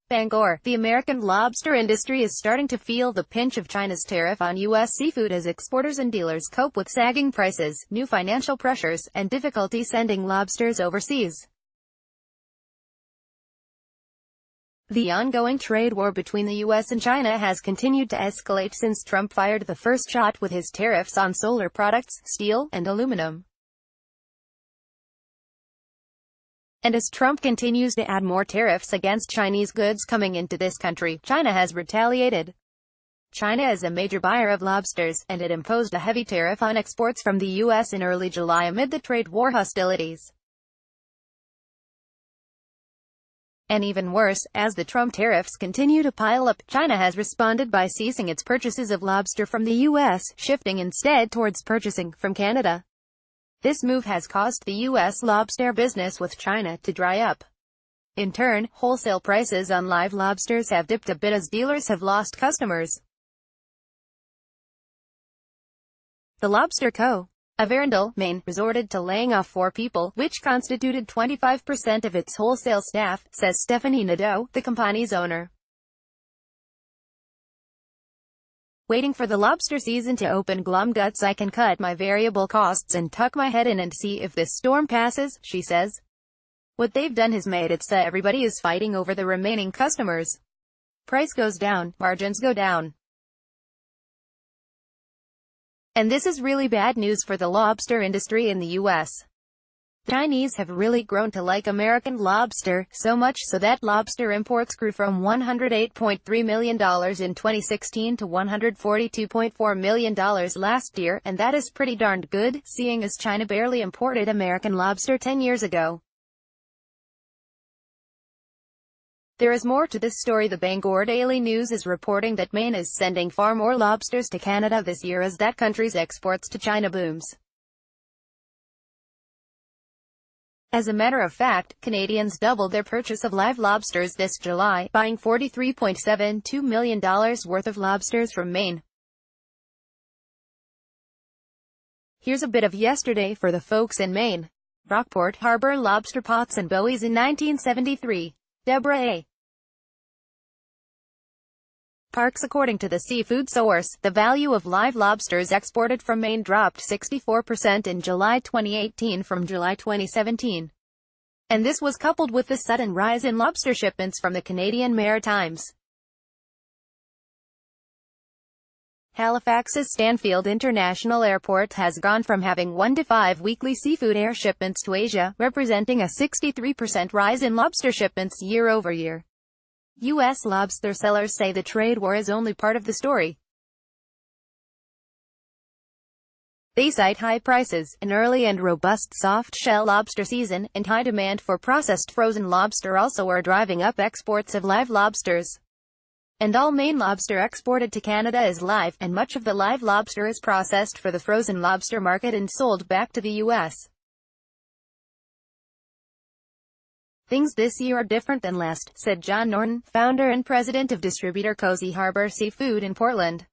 Bangor, the American lobster industry is starting to feel the pinch of China's tariff on U.S. seafood as exporters and dealers cope with sagging prices, new financial pressures, and difficulty sending lobsters overseas. The ongoing trade war between the U.S. and China has continued to escalate since Trump fired the first shot with his tariffs on solar products, steel, and aluminum. And as Trump continues to add more tariffs against Chinese goods coming into this country, China has retaliated. China is a major buyer of lobsters, and it imposed a heavy tariff on exports from the U.S. in early July amid the trade war hostilities. And even worse, as the Trump tariffs continue to pile up, China has responded by ceasing its purchases of lobster from the U.S., shifting instead towards purchasing from Canada. This move has caused the U.S. lobster business with China to dry up. In turn, wholesale prices on live lobsters have dipped a bit as dealers have lost customers. The Lobster Co. of Arundel, Maine, resorted to laying off 4 people, which constituted 25% of its wholesale staff, says Stephanie Nadeau, the company's owner. Waiting for the lobster season to open, glum guts, I can cut my variable costs and tuck my head in and see if this storm passes, she says. What they've done has made it so everybody is fighting over the remaining customers. Price goes down, margins go down. And this is really bad news for the lobster industry in the U.S. The Chinese have really grown to like American lobster, so much so that lobster imports grew from $108.3 million in 2016 to $142.4 million last year, and that is pretty darned good, seeing as China barely imported American lobster 10 years ago. There is more to this story. The Bangor Daily News is reporting that Maine is sending far more lobsters to Canada this year as that country's exports to China booms. As a matter of fact, Canadians doubled their purchase of live lobsters this July, buying $43.72 million worth of lobsters from Maine. Here's a bit of yesterday for the folks in Maine. Rockport Harbor lobster pots and buoys in 1973. Deborah A. Parks. According to the Seafood Source, the value of live lobsters exported from Maine dropped 64% in July 2018 from July 2017. And this was coupled with the sudden rise in lobster shipments from the Canadian Maritimes. Halifax's Stanfield International Airport has gone from having 1 to 5 weekly seafood air shipments to Asia, representing a 63% rise in lobster shipments year over year. U.S. lobster sellers say the trade war is only part of the story. They cite high prices, an early and robust soft-shell lobster season, and high demand for processed frozen lobster also are driving up exports of live lobsters. And all Maine lobster exported to Canada is live, and much of the live lobster is processed for the frozen lobster market and sold back to the U.S. Things this year are different than last, said John Norton, founder and president of distributor Cozy Harbor Seafood in Portland.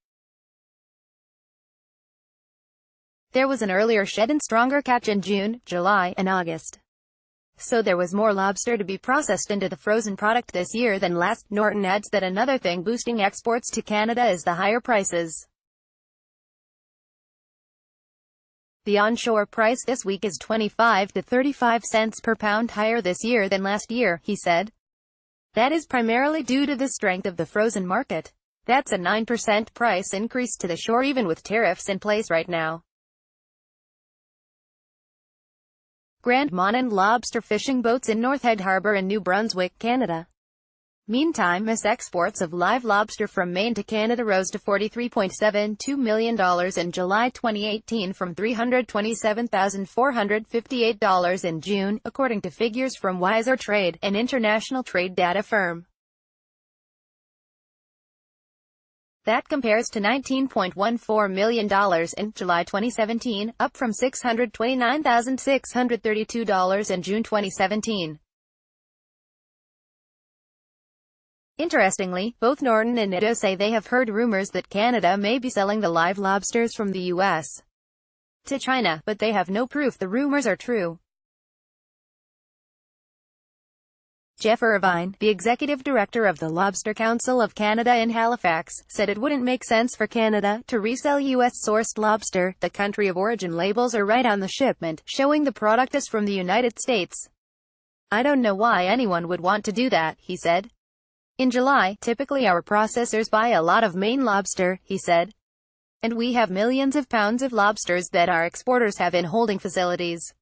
There was an earlier shed and stronger catch in June, July, and August. So there was more lobster to be processed into the frozen product this year than last. Norton adds that another thing boosting exports to Canada is the higher prices. The onshore price this week is 25 to 35 cents per pound higher this year than last year, he said. That is primarily due to the strength of the frozen market. That's a 9% price increase to the shore even with tariffs in place right now. Grand Monon lobster fishing boats in North Head Harbor in New Brunswick, Canada. Meantime, U.S. exports of live lobster from Maine to Canada rose to $43.72 million in July 2018 from $327,458 in June, according to figures from Wiser Trade, an international trade data firm. That compares to $19.14 million in July 2017, up from $629,632 in June 2017. Interestingly, both Norton and Nadeau say they have heard rumors that Canada may be selling the live lobsters from the U.S. to China, but they have no proof the rumors are true. Jeff Irvine, the executive director of the Lobster Council of Canada in Halifax, said it wouldn't make sense for Canada to resell U.S.-sourced lobster. The country of origin labels are right on the shipment, showing the product is from the United States. I don't know why anyone would want to do that, he said. In July, typically our processors buy a lot of Maine lobster, he said. And we have millions of pounds of lobsters that our exporters have in holding facilities.